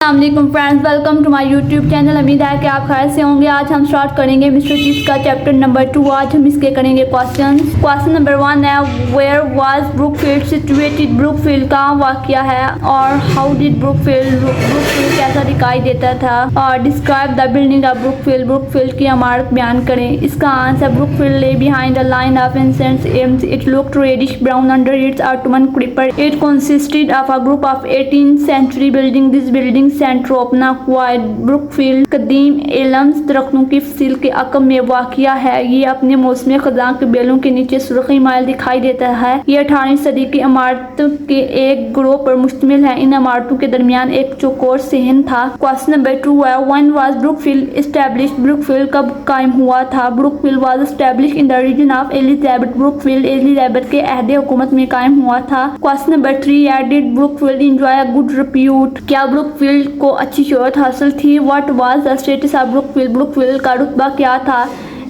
السلام علیکم friends, welcome to my YouTube channel. امید ہے کہ آپ خیر سے ہوں گے۔ آج ہم سٹارٹ کریں گے مسٹر چیف کا چیپٹر نمبر 2۔ آج ہم اس کے کریں گے کوسچن نمبر 1 ہے where was Brookfield situated? Brookfield کہاں واقع ہے اور ہاؤ ڈیڈ بروک فیلڈ کیسا دکھائی دیتا تھا؟ اور describe the building of Brookfield, Brookfield کی عمارت بیان کریں۔ اس کا answer Brookfield lay behind a line of ancient elms. It looked reddish brown under its Ottoman creeper. It consisted of a group of 18th century buildings. This building centre اوپنا ہوا ہے۔ Brook field قدیم Elms درختوں کی فصیل کے عقب میں واقع ہے۔ یہ اپنے موسم خزاں کے بیلوں کے نیچے سرخی مائل دکھائی دیتا ہے۔ یہ 18ویں صدی کی عمارت کے ایک گروہ پر مشتمل ہے۔ ان عمارتوں کے درمیان ایک چوکور صحن تھا۔ کوسچن نمبر 2 ہے when was Brookfield established؟ Brookfield کب قائم ہوا تھا؟ Brookfield was established in the region of Elizabeth. Brookfield Elizabeth کے عہد حکومت میں قائم ہوا تھا۔ کوسچن نمبر 3 ہے did Brookfield enjoy a good repute؟ کیا بروک فیلڈ کو اچھی شہرت حاصل تھی؟ What was the status of Brookfield? Brookfield کا رتبہ کیا تھا؟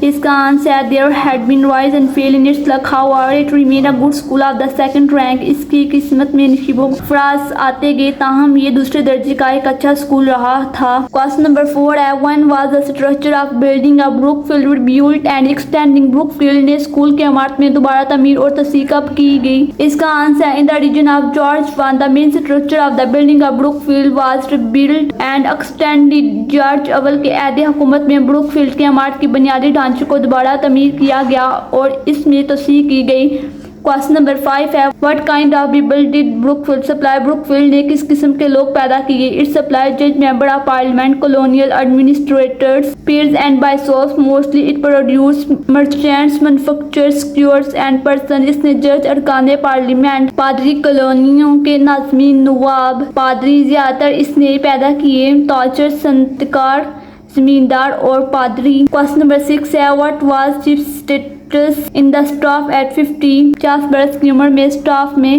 اس کا آنسر ہے there had been rise and fall in its luck, however it remained a good school of the second rank. اس کی قسمت میں نشیب و فراز آتے گئے تاہم یہ دوسرے درجے کا ایک اچھا اسکول رہا تھا۔ کوسچن نمبر 4 ہے when was the structure of building of Brookfield rebuilt and extending؟ Brookfield نے اسکول کی عمارت میں دوبارہ تعمیر اور توسیع کب کی گئی؟ اس کا آنسر ہے in the region of George I. The main structure of the building of Brookfield was rebuilt and extended. George اول کے عہد حکومت میں بروک فیلڈ کی عمارت کی بنیادی ڈھانچے کو دوبارہ تعمیر کیا گیا اور اس میں توسیع کی گئی۔ کوسچن نمبر 5 ہے what kind of people did Brookfield supply؟ Brookfield نے کس قسم کے لوگ پیدا کیے؟ It supplied judges, members of parliament, colonial administrators, peers and bishops. Mostly it produced merchants, manufacturers, stewards and persons. اس نے جج، ارکان پارلیمنٹ، پادری، کالونیوں کے ناظمین، نواب، پادری زیادہ تر اس نے پیدا کیے، تاجر، صنعتکار، زمیندار اور پادری۔ کوسچن نمبر 6 ہے what was chief status in the staff at 50؟ 50 برس کی عمر میں اسٹاف میں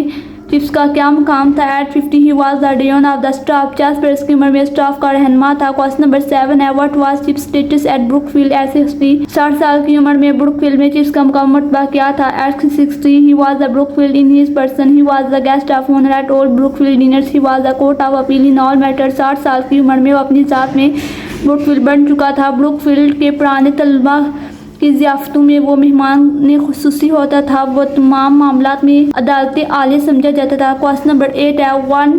چیف کا کیا مقام تھا؟ at 50 he was the dean of the staff. 50 برس کی عمر میں اسٹاف کا رہنما تھا۔ کوسچن نمبر 7 ہے what was chief status at Brookfield at 60؟ 60 سال کی عمر میں بروک فیلڈ میں چیف کا مقام مرتبہ کیا تھا؟ at 60 he was the Brookfield in his person. He was the guest of honor at all Brookfield dinners. He was the court of appeal in all matters. 60 سال کی عمر میں وہ اپنی ذات میں بروک فیلڈ بن چکا تھا۔ بروک فیلڈ کے پرانے طلبہ کی ضیافتوں میں وہ مہمان خصوصی ہوتا تھا۔ وہ تمام معاملات میں عدالت عالیہ سمجھا جاتا تھا۔ کوسچن نمبر 8 ہے when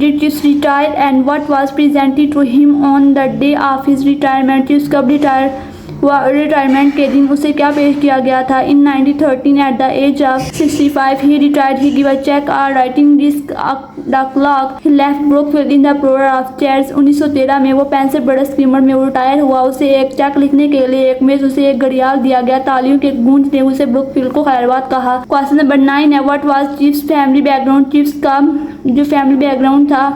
did Chief retire and what was presented to him on the day of his retirement؟ Chief کب ریٹائر ہوا اور ریٹائرمنٹ کے دن اسے کیا پیش کیا گیا تھا؟ in 1913 at the age of 65 he retired. He gave a check or writing desk the clock. He left Brookfield in the power of chairs. 1913 میں وہ 65 برس کی عمر میں وہ ریٹائر ہوا۔ اسے ایک چیک لکھنے کے لیے ایک میز، اسے ایک گھڑیال دیا گیا۔ تالیوں کے گونج نے اسے بروک فیلڈ کو خیرباد کہا۔ کوسچن نمبر 9 ہے what was Chief's family background؟ Chief کا جو فیملی بیک گراؤنڈ تھا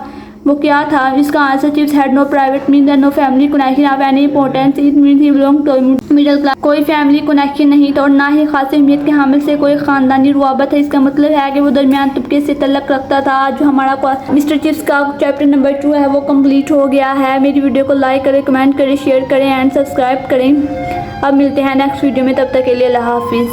وہ کیا تھا؟ اس کا answer chief had no private means and no family connection of any importance. It means he belonged to middle class. کوئی family connection نہیں تھا اور نہ ہی خاص اہمیت کے حامل سے کوئی خاندانی روابط ہے۔ اس کا مطلب ہے کہ وہ درمیان طبقے سے تعلق رکھتا تھا۔ آج جو ہمارا مسٹر چیف کا چیپٹر نمبر 2 ہے وہ کمپلیٹ ہو گیا ہے۔ میری ویڈیو کو لائک کریں، کمنٹ کریں، شیئر کریں اینڈ سبسکرائب کریں۔ اب ملتے ہیں نیکسٹ ویڈیو میں، تب تک کے لیے اللہ حافظ۔